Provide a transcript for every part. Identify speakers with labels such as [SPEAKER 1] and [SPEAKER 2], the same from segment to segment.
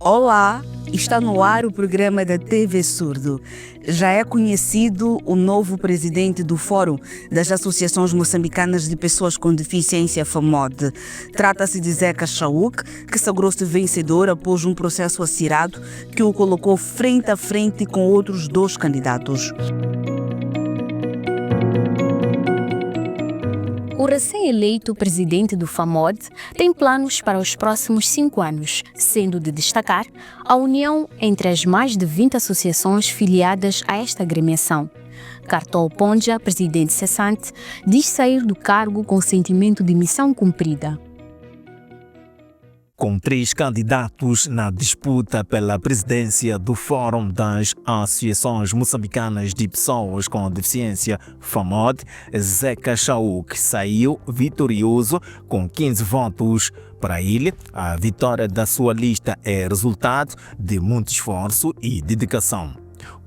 [SPEAKER 1] Olá, está no ar o programa da TV Surdo. Já é conhecido o novo presidente do Fórum das Associações Moçambicanas de Pessoas com Deficiência, FAMOD. Trata-se de Zeca Chauk, que sagrou-se vencedor após um processo acirrado que o colocou frente a frente com outros dois candidatos.
[SPEAKER 2] O recém-eleito presidente do FAMOD tem planos para os próximos 5 anos, sendo de destacar a união entre as mais de 20 associações filiadas a esta agremiação. Cartol Ponja, presidente cessante, diz sair do cargo com sentimento de missão cumprida.
[SPEAKER 3] Com 3 candidatos na disputa pela presidência do Fórum das Associações Moçambicanas de Pessoas com Deficiência, FAMOD, Zeca Chauk saiu vitorioso com 15 votos. Para ele, a vitória da sua lista é resultado de muito esforço e dedicação.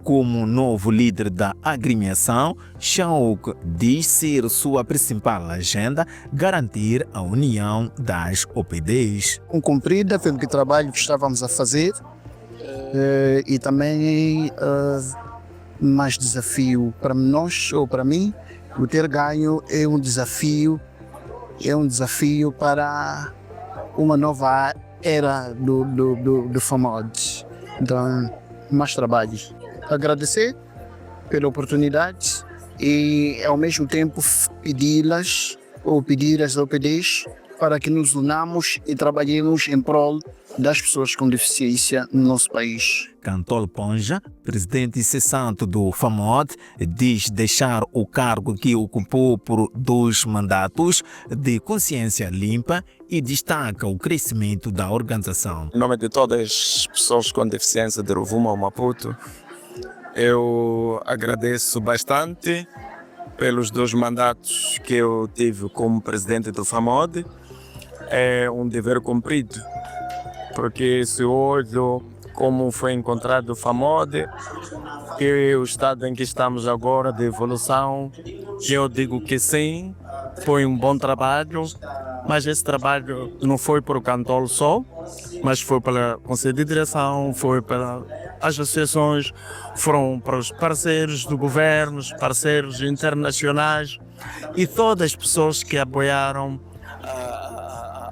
[SPEAKER 3] Como novo líder da agremiação, Chauk diz ser sua principal agenda garantir a união das OPDs.
[SPEAKER 4] Cumprida pelo trabalho que estávamos a fazer e também mais desafio para nós ou para mim. O ter ganho é um desafio para uma nova era do FAMOD. Então, mais trabalho. Agradecer pela oportunidade e, ao mesmo tempo, pedir às OPDs para que nos unamos e trabalhemos em prol das pessoas com deficiência no nosso país.
[SPEAKER 3] Cartol Ponja, presidente cessante do FAMOD, diz deixar o cargo que ocupou por 2 mandatos de consciência limpa e destaca o crescimento da organização.
[SPEAKER 5] Em nome de todas as pessoas com deficiência de Rovuma ao Maputo, eu agradeço bastante pelos 2 mandatos que eu tive como presidente do FAMOD. É um dever cumprido, porque se olho como foi encontrado o FAMOD e o estado em que estamos agora de evolução, eu digo que sim, foi um bom trabalho, mas esse trabalho não foi por o Cartol só, mas foi pela Conselho de Direção, foi pelas associações, foram para os parceiros do governo, os parceiros internacionais e todas as pessoas que apoiaram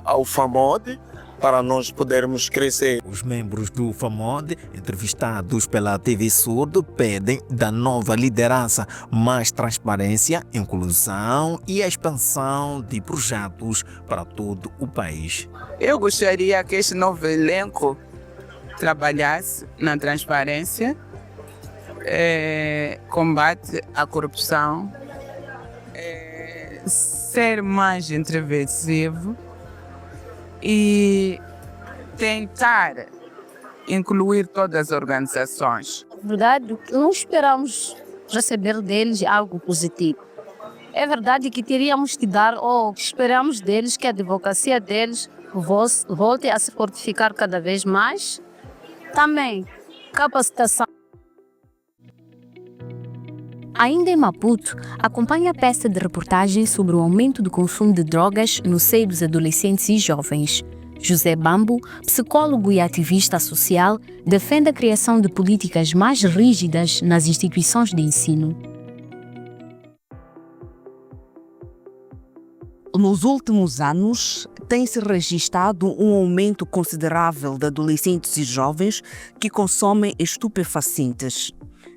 [SPEAKER 5] ao FAMOD para nós podermos crescer.
[SPEAKER 3] Os membros do FAMOD, entrevistados pela TV Surdo, pedem da nova liderança mais transparência, inclusão e a expansão de projetos para todo o país.
[SPEAKER 6] Eu gostaria que este novo elenco trabalhasse na transparência, combate à corrupção, ser mais interventivo e tentar incluir todas as organizações.
[SPEAKER 7] Na verdade, não esperamos receber deles algo positivo. É verdade que teríamos que dar, ou esperamos deles que a advocacia deles volte a se fortificar cada vez mais. Também, capacitação.
[SPEAKER 2] Ainda em Maputo, acompanha a peça de reportagem sobre o aumento do consumo de drogas no seio dos adolescentes e jovens. José Bambo, psicólogo e ativista social, defende a criação de políticas mais rígidas nas instituições de ensino.
[SPEAKER 1] Nos últimos anos, tem-se registrado um aumento considerável de adolescentes e jovens que consomem estupefacientes.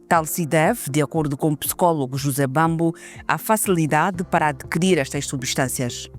[SPEAKER 1] Tal se deve, de acordo com o psicólogo José Bambo, à facilidade para adquirir estas substâncias.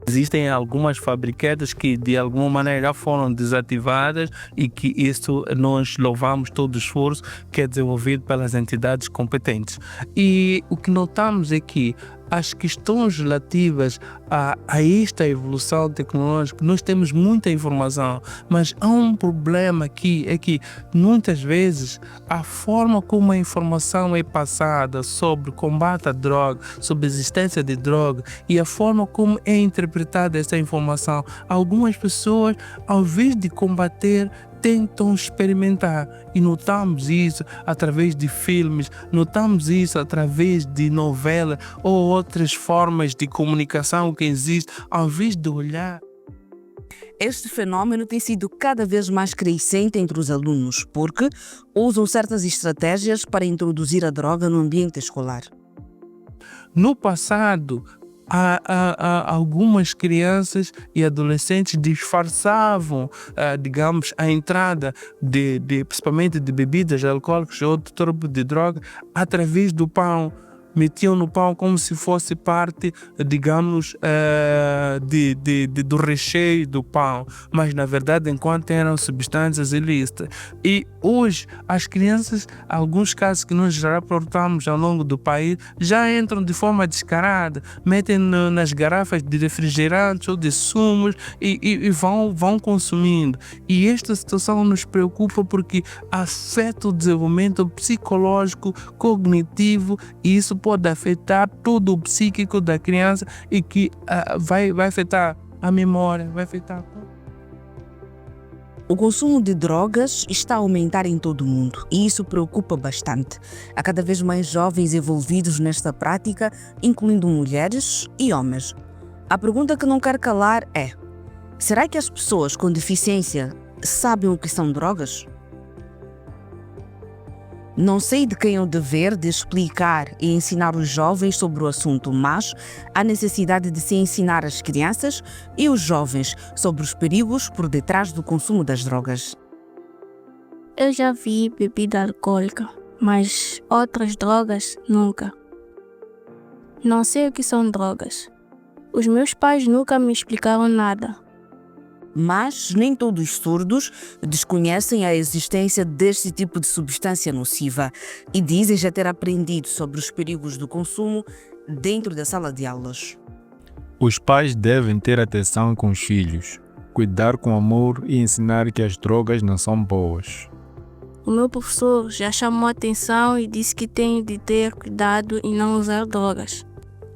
[SPEAKER 8] Existem algumas fabricantes que de alguma maneira foram desativadas e que isso nós louvamos todo o esforço que é desenvolvido pelas entidades competentes. E o que notamos é que as questões relativas a esta evolução tecnológica, nós temos muita informação, mas há um problema aqui, é que muitas vezes a forma como a informação é passada sobre combate à droga, sobre a existência de droga e a forma como é interpretada essa informação, algumas pessoas, ao invés de combater, tentam experimentar e notamos isso através de filmes, notamos isso através de novelas ou outras formas de comunicação que existem, ao invés de olhar.
[SPEAKER 1] Este fenômeno tem sido cada vez mais crescente entre os alunos, porque usam certas estratégias para introduzir a droga no ambiente escolar.
[SPEAKER 8] No passado, algumas crianças e adolescentes disfarçavam, digamos, a entrada principalmente de bebidas alcoólicas ou outro tipo de droga através do pão. Metiam no pão como se fosse parte, digamos, do recheio do pão, mas na verdade enquanto eram substâncias ilícitas. E hoje as crianças, alguns casos que nós já reportamos ao longo do país, já entram de forma descarada, metem nas garrafas de refrigerantes ou de sumos e vão consumindo. E esta situação nos preocupa porque afeta o desenvolvimento psicológico, cognitivo, e isso pode afetar todo o psíquico da criança e que vai afetar a memória, vai afetar.
[SPEAKER 1] O consumo de drogas está a aumentar em todo o mundo e isso preocupa bastante. Há cada vez mais jovens envolvidos nesta prática, incluindo mulheres e homens. A pergunta que não quer calar é: será que as pessoas com deficiência sabem o que são drogas? Não sei de quem é o dever de explicar e ensinar os jovens sobre o assunto, mas há necessidade de se ensinar as crianças e os jovens sobre os perigos por detrás do consumo das drogas.
[SPEAKER 9] Eu já vi bebida alcoólica, mas outras drogas nunca. Não sei o que são drogas. Os meus pais nunca me explicaram nada.
[SPEAKER 1] Mas nem todos os surdos desconhecem a existência deste tipo de substância nociva e dizem já ter aprendido sobre os perigos do consumo dentro da sala de aulas.
[SPEAKER 10] Os pais devem ter atenção com os filhos, cuidar com amor e ensinar que as drogas não são boas.
[SPEAKER 9] O meu professor já chamou a atenção e disse que tenho de ter cuidado e não usar drogas.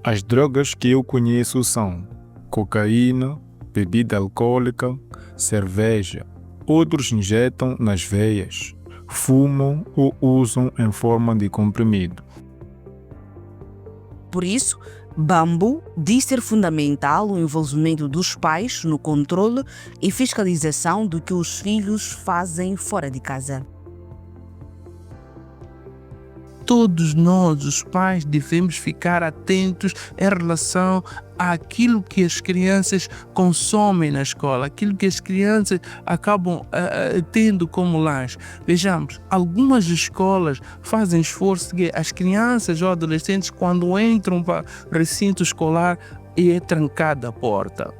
[SPEAKER 10] As drogas que eu conheço são cocaína, bebida alcoólica, cerveja. Outros injetam nas veias, fumam ou usam em forma de comprimido.
[SPEAKER 1] Por isso, Bambu diz ser fundamental o envolvimento dos pais no controle e fiscalização do que os filhos fazem fora de casa.
[SPEAKER 8] Todos nós, os pais, devemos ficar atentos em relação àquilo que as crianças consomem na escola, aquilo que as crianças acabam tendo como lanche. Vejamos, algumas escolas fazem esforço que as crianças ou adolescentes, quando entram para o recinto escolar, é trancada a porta.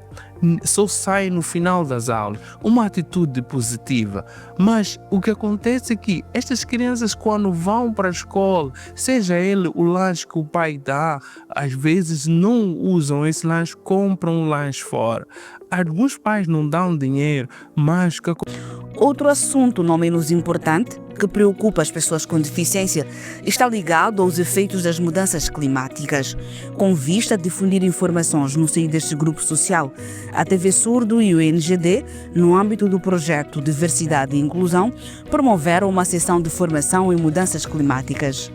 [SPEAKER 8] Só sai no final das aulas, uma atitude positiva. Mas o que acontece é que estas crianças, quando vão para a escola, seja ele o lanche que o pai dá, às vezes não usam esse lanche, compram um lanche fora. Alguns pais não dão dinheiro, mas...
[SPEAKER 1] Outro assunto não menos importante que preocupa as pessoas com deficiência está ligado aos efeitos das mudanças climáticas. Com vista a difundir informações no seio deste grupo social, a TV Surdo e o NGD, no âmbito do projeto Diversidade e Inclusão, promoveram uma sessão de formação em mudanças climáticas.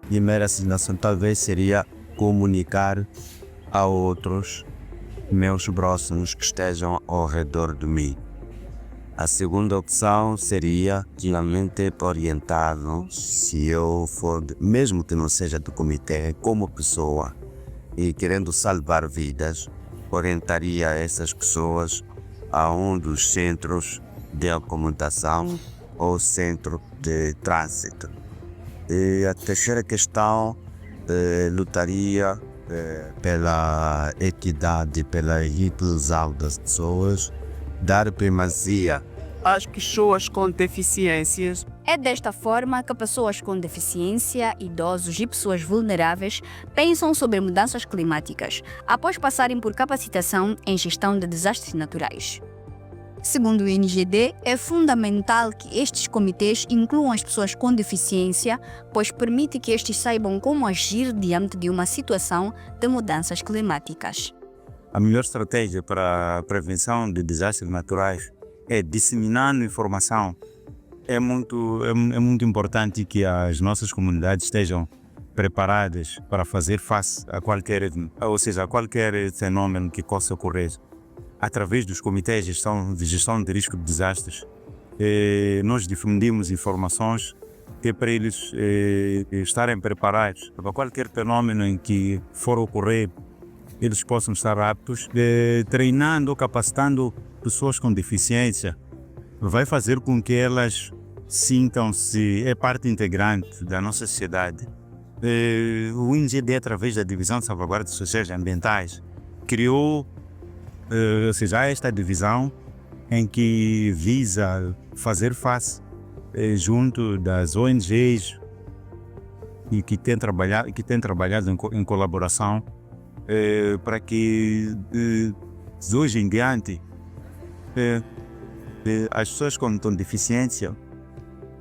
[SPEAKER 11] A primeira asignação talvez seria comunicar a outros meus próximos que estejam ao redor de mim. A segunda opção seria realmente orientado, se eu for, mesmo que não seja do comitê, como pessoa e querendo salvar vidas, orientaria essas pessoas a um dos centros de acomodação ou centro de trânsito. E a terceira questão, lutaria pela equidade, pela inclusão das pessoas, dar primazia
[SPEAKER 6] às pessoas com deficiências.
[SPEAKER 2] É desta forma que pessoas com deficiência, idosos e pessoas vulneráveis pensam sobre mudanças climáticas, após passarem por capacitação em gestão de desastres naturais. Segundo o NGD, é fundamental que estes comitês incluam as pessoas com deficiência, pois permite que estes saibam como agir diante de uma situação de mudanças climáticas.
[SPEAKER 11] A melhor estratégia para a prevenção de desastres naturais é disseminando informação. É muito importante que as nossas comunidades estejam preparadas para fazer face a qualquer fenômeno que possa ocorrer. através dos comitês de gestão de risco de desastres, nós difundimos informações que é para eles estarem preparados para qualquer fenômeno em que for ocorrer, eles possam estar aptos, treinando, capacitando pessoas com deficiência, vai fazer com que elas sintam-se parte integrante da nossa sociedade. O INGD, através da Divisão de Salvaguardas Sociais e Ambientais, criou esta divisão em que visa fazer face junto das ONGs e que tem trabalhado em colaboração para que de hoje em diante as pessoas com deficiência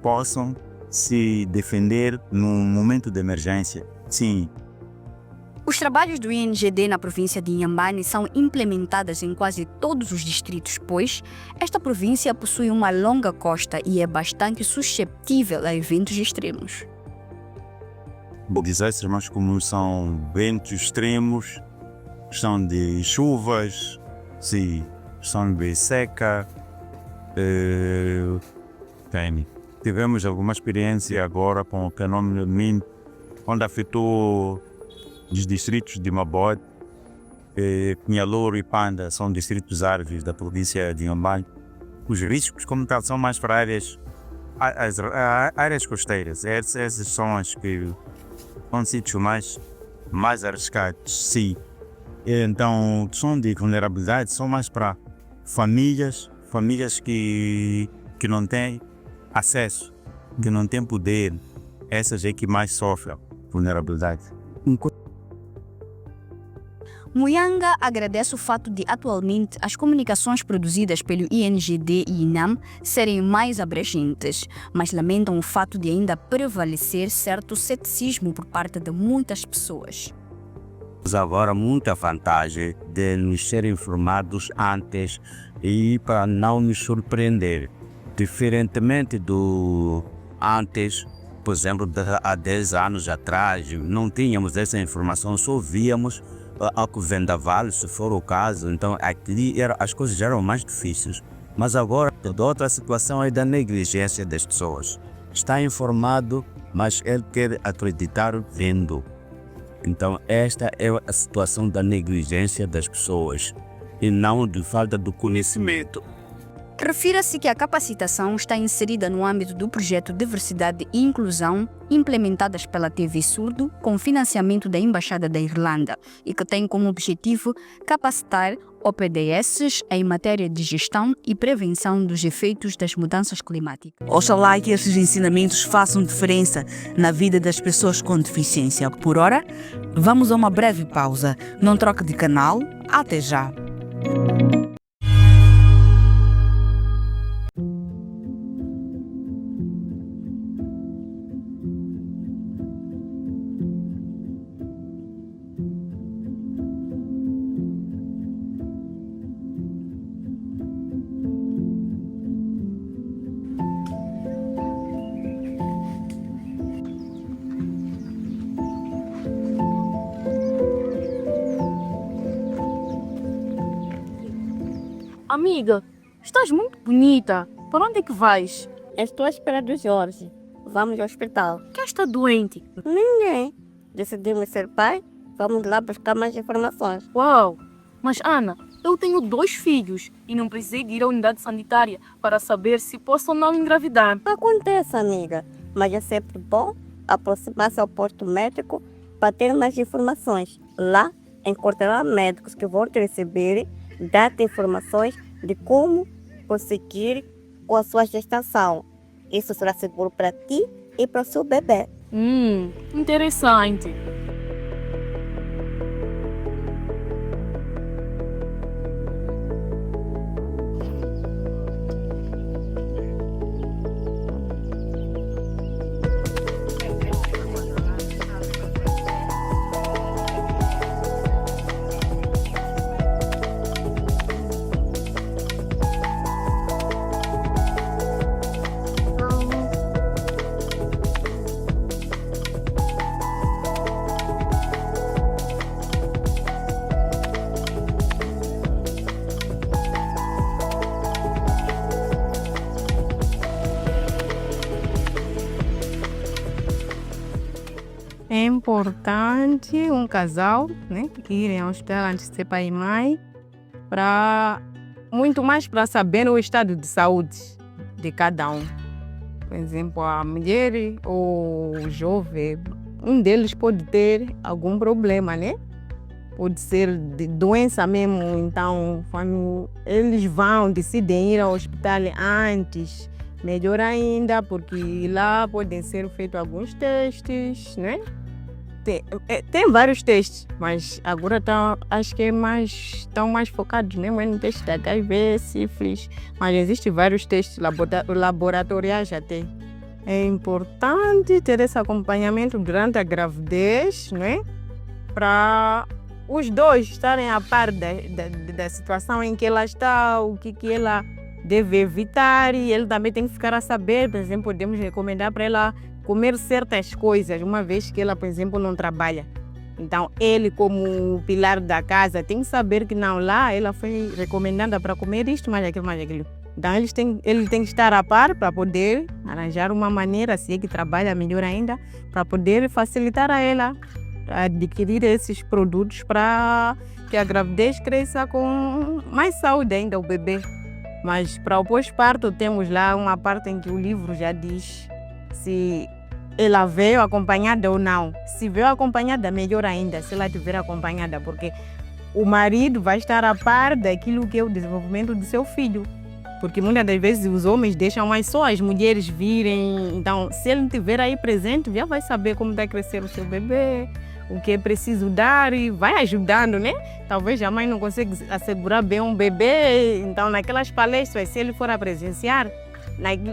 [SPEAKER 11] possam se defender num momento de emergência. Sim.
[SPEAKER 2] Os trabalhos do INGD na província de Inhambane são implementados em quase todos os distritos, pois esta província possui uma longa costa e é bastante suscetível a eventos extremos.
[SPEAKER 11] Desastres mais comuns são ventos extremos, questão de chuvas, sim, questão de seca. Tivemos alguma experiência agora com o fenômeno de Min, onde afetou os distritos de Mabode, Pinhalouro e Panda, são distritos árvores da província de Inhambane. Os riscos, como tal, são mais para áreas costeiras. Essas são as que são sítios mais arriscados, sim. Então, questão de vulnerabilidade são mais para famílias que não têm acesso, que não têm poder. Essas é que mais sofrem vulnerabilidade.
[SPEAKER 2] Muyanga agradece o fato de atualmente as comunicações produzidas pelo INGD e INAM serem mais abrangentes, mas lamentam o fato de ainda prevalecer certo ceticismo por parte de muitas pessoas.
[SPEAKER 11] Temos agora muita vantagem de nos ser informados antes e para não nos surpreender. Diferentemente do antes, por exemplo, há 10 anos atrás, não tínhamos essa informação, só víamos o vendaval, se for o caso. Então aqui as coisas eram mais difíceis. Mas agora, toda outra situação é da negligência das pessoas. Está informado, mas ele quer acreditar vendo. Então esta é a situação da negligência das pessoas e não de falta de conhecimento.
[SPEAKER 2] Refira-se que a capacitação está inserida no âmbito do projeto Diversidade e Inclusão, implementadas pela TV Surdo, com financiamento da Embaixada da Irlanda, e que tem como objetivo capacitar OPDS em matéria de gestão e prevenção dos efeitos das mudanças climáticas.
[SPEAKER 1] Oxalá que estes ensinamentos façam diferença na vida das pessoas com deficiência. Por ora, vamos a uma breve pausa. Não troque de canal. Até já!
[SPEAKER 9] Amiga, estás muito bonita. Para onde é que vais?
[SPEAKER 7] Estou à espera do Jorge. Vamos ao hospital.
[SPEAKER 9] Quem está doente?
[SPEAKER 7] Ninguém. Decidimos ser pai. Vamos lá buscar mais informações.
[SPEAKER 9] Uau! Mas Ana, eu tenho 2 filhos e não precisei de ir à unidade sanitária para saber se posso ou não engravidar.
[SPEAKER 7] Acontece, amiga. Mas é sempre bom aproximar-se ao posto médico para ter mais informações. Lá encontrará médicos que vão te receber, dar-te informações de como conseguir com a sua gestação. Isso será seguro para ti e para o seu bebê.
[SPEAKER 9] Interessante.
[SPEAKER 12] É importante um casal, né, irem ao hospital antes de ser pai e mãe, muito mais para saber o estado de saúde de cada um. Por exemplo, a mulher ou o jovem, um deles pode ter algum problema, né? Pode ser de doença mesmo, então quando eles decidem ir ao hospital antes, melhor ainda, porque lá podem ser feitos alguns testes, né? Tem vários testes, mas agora acho que estão mais focados, né? No teste da HIV, sífilis, mas existem vários testes laboratoriais até. É importante ter esse acompanhamento durante a gravidez, né? Para os dois estarem a par da situação em que ela está, o que ela deve evitar, e ele também tem que ficar a saber. Por exemplo, podemos recomendar para ela comer certas coisas, uma vez que ela, por exemplo, não trabalha. Então, ele, como pilar da casa, tem que saber que não, lá ela foi recomendada para comer isto, mais aquilo, mais aquilo. Então, ele tem que estar a par para poder arranjar uma maneira, se é que trabalha, melhor ainda, para poder facilitar a ela adquirir esses produtos para que a gravidez cresça com mais saúde ainda, o bebê. Mas para o pós-parto, temos lá uma parte em que o livro já diz se ela veio acompanhada ou não. Se veio acompanhada, melhor ainda, se ela estiver acompanhada, porque o marido vai estar a par daquilo que é o desenvolvimento do seu filho. Porque muitas das vezes os homens deixam mais só as mulheres virem. Então, se ele estiver aí presente, já vai saber como vai crescer o seu bebê, o que é preciso dar, e vai ajudando, né? Talvez a mãe não consiga assegurar bem um bebê, então naquelas palestras, se ele for a presenciar,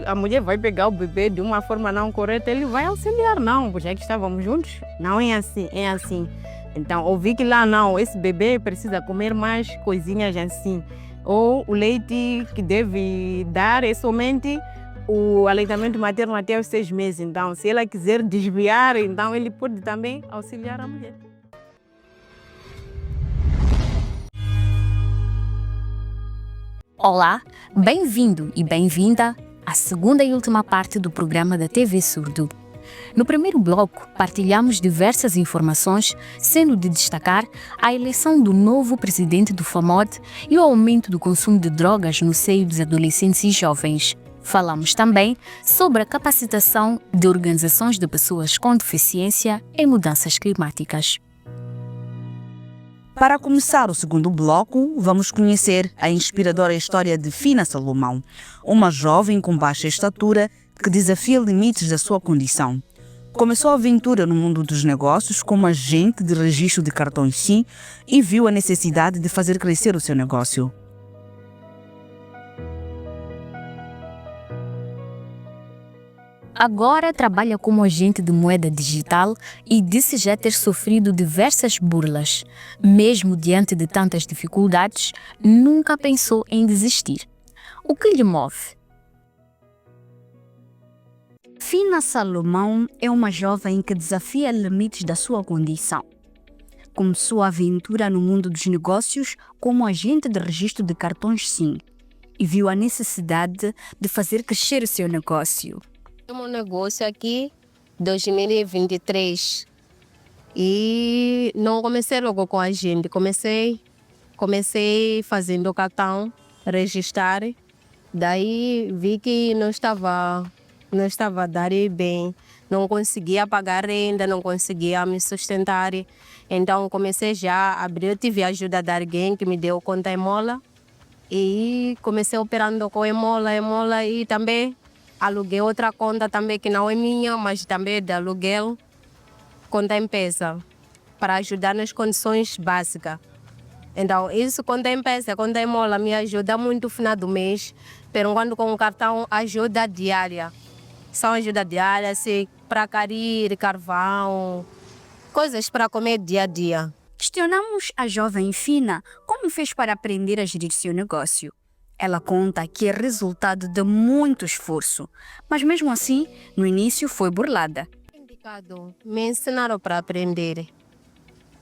[SPEAKER 12] a mulher vai pegar o bebê de uma forma não correta, ele vai auxiliar, não, já que estávamos juntos, não é assim, é assim. Então, ouvi que lá não, esse bebê precisa comer mais coisinhas assim, ou o leite que deve dar é somente o aleitamento materno até os 6 meses. Então, se ela quiser desviar, então ele pode também auxiliar a mulher.
[SPEAKER 2] Olá, bem-vindo e bem-vinda à segunda e última parte do programa da TV Surdo. No primeiro bloco, partilhamos diversas informações, sendo de destacar a eleição do novo presidente do FAMOD e o aumento do consumo de drogas no seio dos adolescentes e jovens. Falamos também sobre a capacitação de organizações de pessoas com deficiência em mudanças climáticas.
[SPEAKER 1] Para começar o segundo bloco, vamos conhecer a inspiradora história de Fina Salomão, uma jovem com baixa estatura que desafia limites da sua condição. Começou a aventura no mundo dos negócios como agente de registro de cartões SIM e viu a necessidade de fazer crescer o seu negócio.
[SPEAKER 2] Agora trabalha como agente de moeda digital e disse já ter sofrido diversas burlas. Mesmo diante de tantas dificuldades, nunca pensou em desistir. O que lhe move?
[SPEAKER 13] Fina Salomão é uma jovem que desafia limites da sua condição. Começou a aventura no mundo dos negócios como agente de registro de cartões SIM e viu a necessidade de fazer crescer o seu negócio.
[SPEAKER 7] Um negócio aqui, 2023, e não comecei logo com a gente, comecei fazendo cartão, registrar, daí vi que não estava a dar bem, não conseguia pagar renda, não conseguia me sustentar, então comecei já a abrir, eu tive a ajuda de alguém que me deu conta Emola, e comecei operando com Emola e também aluguei outra conta também que não é minha, mas também é de aluguel, conta empresa, para ajudar nas condições básicas. Então, isso conta empresa, conta Emola me ajuda muito no final do mês, pero quando com o cartão ajuda diária. São ajuda diária, assim, para carir, carvão, coisas para comer dia a dia.
[SPEAKER 13] Questionamos a jovem Fina como fez para aprender a gerir seu negócio. Ela conta que é resultado de muito esforço, mas mesmo assim, no início foi burlada.
[SPEAKER 7] Me ensinaram para aprender.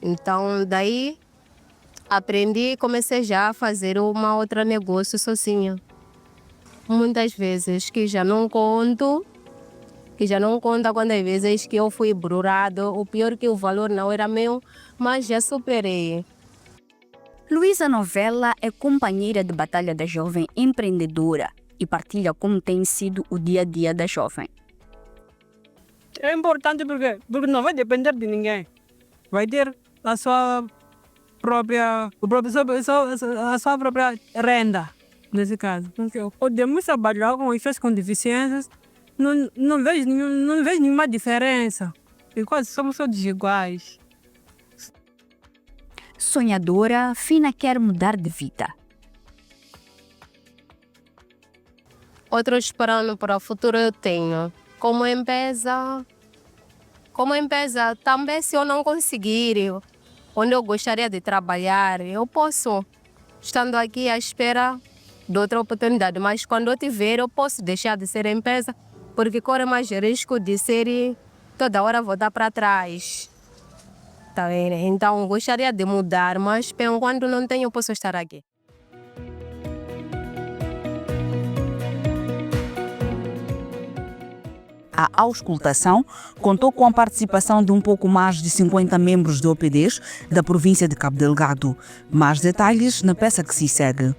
[SPEAKER 7] Então, daí, aprendi e comecei já a fazer uma outra negócio sozinha. Muitas vezes que já não conto,
[SPEAKER 12] que já não conta quantas vezes que eu fui brurado, o pior que o valor não era meu, mas já superei.
[SPEAKER 13] Luísa Novella é companheira de batalha da jovem empreendedora e partilha como tem sido o dia a dia da jovem.
[SPEAKER 14] É importante porque não vai depender de ninguém. Vai ter a sua própria renda, nesse caso. Podemos trabalhar com pessoas com deficiências, não vejo nenhuma diferença, porque somos todos iguais.
[SPEAKER 13] Sonhadora, Fina quer mudar de vida.
[SPEAKER 12] Outros planos para o futuro eu tenho. Como empresa, também se eu não conseguir onde eu gostaria de trabalhar, eu posso, estando aqui à espera de outra oportunidade. Mas quando eu tiver, eu posso deixar de ser empresa, porque corre mais risco de ser toda hora voltar para trás. Tá vendo? Então, gostaria de mudar, mas enquanto não tenho, eu posso estar aqui.
[SPEAKER 1] A auscultação contou com a participação de um pouco mais de 50 membros do OPDs da província de Cabo Delgado. Mais detalhes na peça que se segue.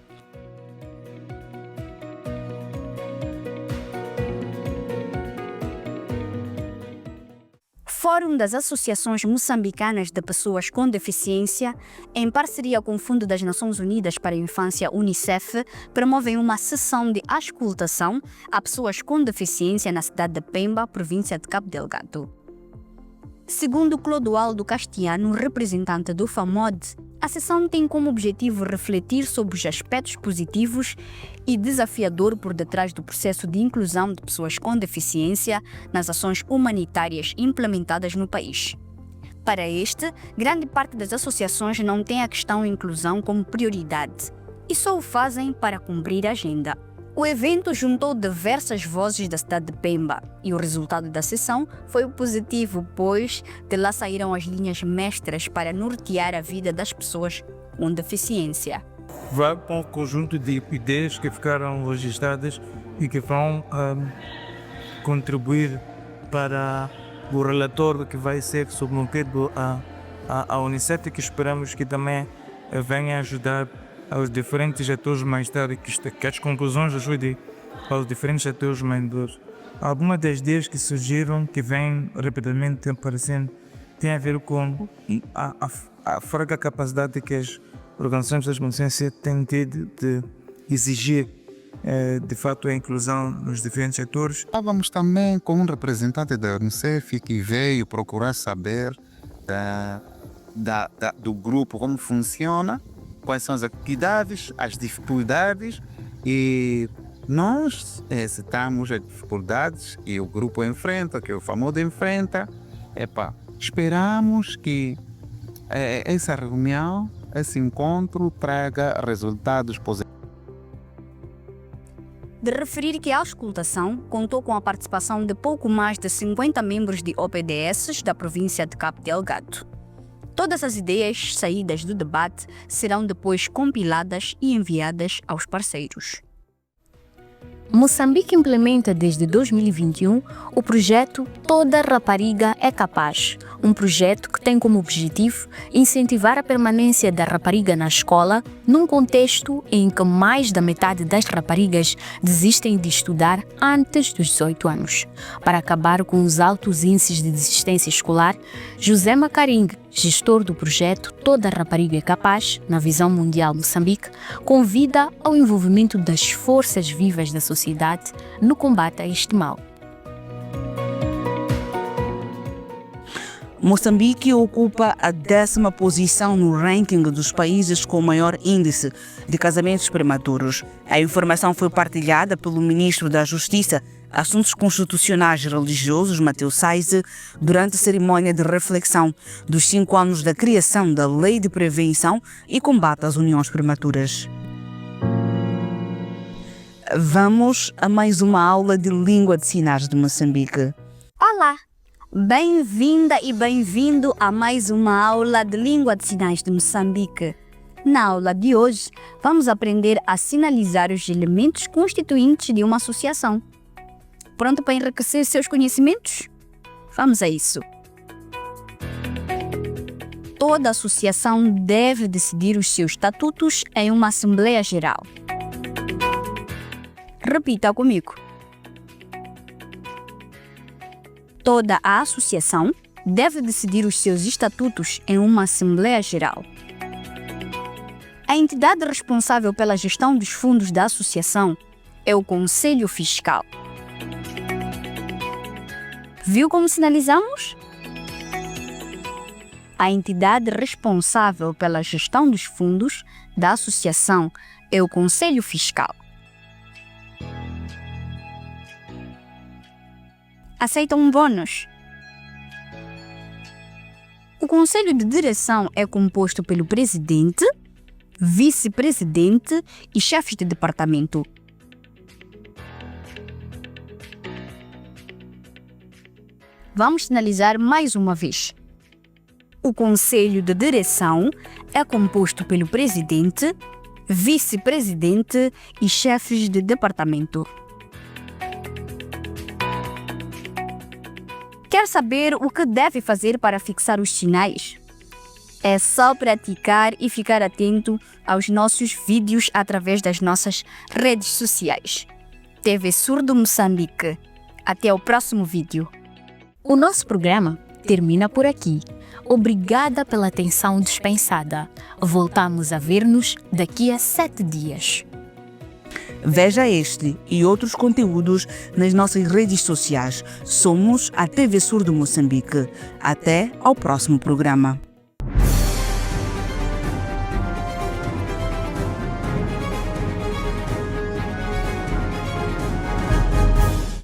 [SPEAKER 13] Fórum das Associações Moçambicanas de Pessoas com Deficiência, em parceria com o Fundo das Nações Unidas para a Infância, UNICEF, promovem uma sessão de auscultação a pessoas com deficiência na cidade de Pemba, província de Cabo Delgado. Segundo Clodoaldo Castiano, representante do FAMOD, a sessão tem como objetivo refletir sobre os aspectos positivos e desafiadores por detrás do processo de inclusão de pessoas com deficiência nas ações humanitárias implementadas no país. Para este, grande parte das associações não tem a questão inclusão como prioridade e só o fazem para cumprir a agenda. O evento juntou diversas vozes da cidade de Pemba e o resultado da sessão foi positivo, pois de lá saíram as linhas mestras para nortear a vida das pessoas com deficiência.
[SPEAKER 15] Vai para um conjunto de ideias que ficaram registradas e que vão contribuir para o relatório que vai ser submetido à Unicef, que esperamos que também venha ajudar aos diferentes atores mais tarde, que as conclusões ajudem aos diferentes atores mais duros. Algumas das ideias que surgiram, que vêm rapidamente aparecendo, tem a ver com a fraca capacidade que as organizações de consciência têm tido de exigir de fato a inclusão nos diferentes atores.
[SPEAKER 16] Estávamos também com um representante da Unicef que veio procurar saber do grupo como funciona, quais são as atividades, as dificuldades, e nós citamos as dificuldades que o grupo enfrenta, que o FAMOD enfrenta. Esperamos que essa reunião, esse encontro traga resultados positivos.
[SPEAKER 13] De referir que a auscultação contou com a participação de pouco mais de 50 membros de OPDS da província de Cabo Delgado. Todas as ideias saídas do debate serão depois compiladas e enviadas aos parceiros.
[SPEAKER 2] Moçambique implementa desde 2021 o projeto Toda Rapariga é Capaz, um projeto que tem como objetivo incentivar a permanência da rapariga na escola num contexto em que mais da metade das raparigas desistem de estudar antes dos 18 anos. Para acabar com os altos índices de desistência escolar, José Macaring, gestor do projeto Toda Rapariga é Capaz, na visão mundial Moçambique, convida ao envolvimento das forças vivas da sociedade no combate a este mal.
[SPEAKER 1] Moçambique ocupa a 10ª posição no ranking dos países com maior índice de casamentos prematuros. A informação foi partilhada pelo ministro da Justiça, Assuntos Constitucionais e Religiosos, Mateus Saize, durante a cerimônia de reflexão dos 5 anos da criação da Lei de Prevenção e Combate às Uniões Prematuras. Vamos a mais uma aula de Língua de Sinais de Moçambique.
[SPEAKER 13] Olá! Bem-vinda e bem-vindo a mais uma aula de Língua de Sinais de Moçambique. Na aula de hoje, vamos aprender a sinalizar os elementos constituintes de uma associação. Pronto para enriquecer seus conhecimentos? Vamos a isso. Toda associação deve decidir os seus estatutos em uma Assembleia Geral. Repita comigo. Toda a associação deve decidir os seus estatutos em uma Assembleia Geral. A entidade responsável pela gestão dos fundos da associação é o Conselho Fiscal. Viu como sinalizamos? A entidade responsável pela gestão dos fundos da associação é o Conselho Fiscal. Aceita um bônus? O Conselho de Direção é composto pelo presidente, vice-presidente e chefes de departamento. Vamos sinalizar mais uma vez. O Conselho de Direção é composto pelo presidente, vice-presidente e chefes de departamento. Quer saber o que deve fazer para fixar os sinais? É só praticar e ficar atento aos nossos vídeos através das nossas redes sociais. TV Surdo Moçambique. Até o próximo vídeo.
[SPEAKER 2] O nosso programa termina por aqui. Obrigada pela atenção dispensada. Voltamos a ver-nos daqui a 7 dias.
[SPEAKER 1] Veja este e outros conteúdos nas nossas redes sociais. Somos a TV Surdo Moçambique. Até ao próximo programa.